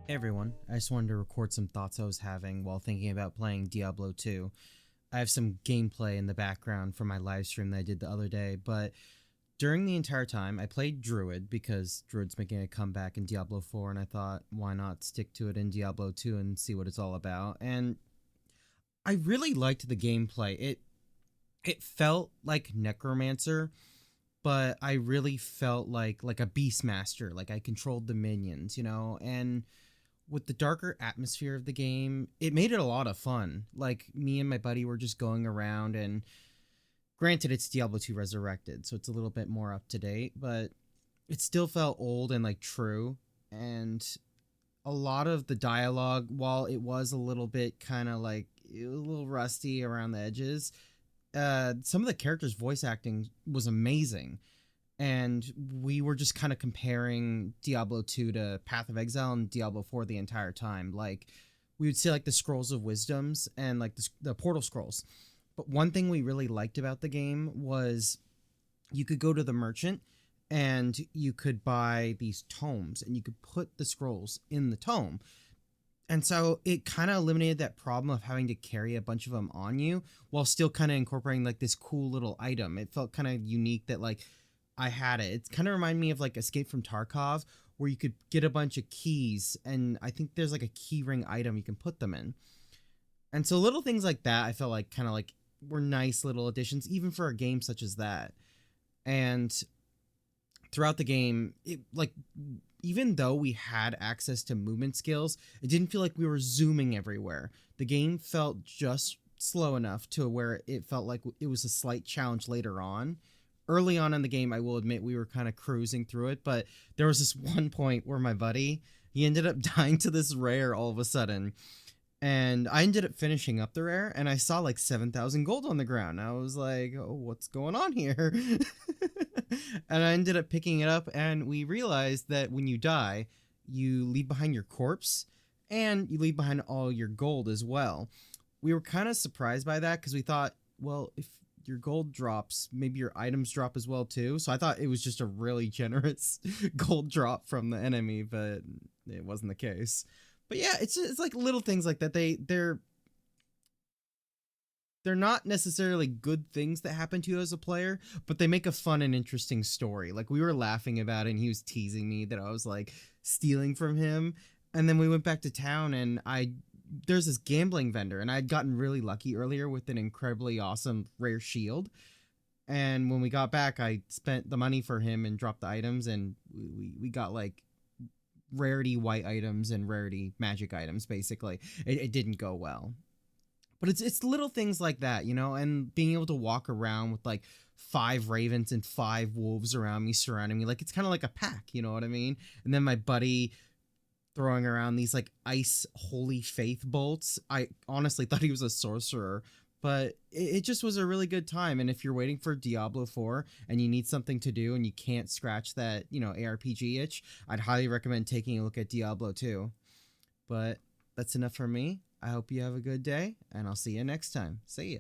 Hey everyone, I just wanted to record some thoughts I was having while thinking about playing Diablo 2. I have some gameplay in the background from my live stream that I did the other day, but during the entire time I played Druid because Druid's making a comeback in Diablo 4, and I thought why not stick to it in Diablo 2 and see what it's all about. And I really liked the gameplay. It felt like Necromancer, but I really felt like a Beastmaster, like I controlled the minions, and with the darker atmosphere of the game, it made it a lot of fun. Like me and my buddy were just going around, and granted, it's Diablo 2 Resurrected, so it's a little bit more up to date, but it still felt old and like true. And a lot of the dialogue, while it was a little bit kind of like it was a little rusty around the edges, some of the characters' voice acting was amazing, and we were just kind of comparing Diablo 2 to Path of Exile and Diablo 4 the entire time. Like we would see like the scrolls of wisdoms and like the portal scrolls. But one thing we really liked about the game was you could go to the merchant and you could buy these tomes and you could put the scrolls in the tome. And so it kind of eliminated that problem of having to carry a bunch of them on you while still kind of incorporating like this cool little item. It felt kind of unique that like I had it. It kind of reminded me of like Escape from Tarkov, where you could get a bunch of keys, and I think there's like a key ring item you can put them in. And so little things like that, I felt like kind of like were nice little additions, even for a game such as that. And throughout the game, it like even though we had access to movement skills, it didn't feel like we were zooming everywhere. The game felt just slow enough to where it felt like it was a slight challenge later on. Early on in the game, I will admit we were kind of cruising through it, but there was this one point where my buddy, he ended up dying to this rare all of a sudden, and I ended up finishing up the rare, and I saw like 7,000 gold on the ground. I was like, oh, what's going on here? And I ended up picking it up, and we realized that when you die, you leave behind your corpse, and you leave behind all your gold as well. We were kind of surprised by that because we thought, well, if your gold drops, maybe your items drop as well too. So I thought it was just a really generous gold drop from the enemy, but it wasn't the case. But yeah, it's like little things like that. They're not necessarily good things that happen to you as a player, but they make a fun and interesting story. Like we were laughing about it, and he was teasing me that I was like stealing from him. And then we went back to town, and there's this gambling vendor, and I'd gotten really lucky earlier with an incredibly awesome rare shield. And when we got back, I spent the money for him and dropped the items, and we got like rarity white items and rarity magic items. Basically, it didn't go well, but it's little things like that, and being able to walk around with like 5 ravens and 5 wolves around me, surrounding me, like it's kind of like a pack, you know what I mean? And then my buddy throwing around these like ice holy faith bolts. I honestly thought he was a sorcerer, but it just was a really good time. And if you're waiting for Diablo 4 and you need something to do and you can't scratch that, ARPG itch, I'd highly recommend taking a look at Diablo 2. But that's enough for me. I hope you have a good day, and I'll see you next time. See ya.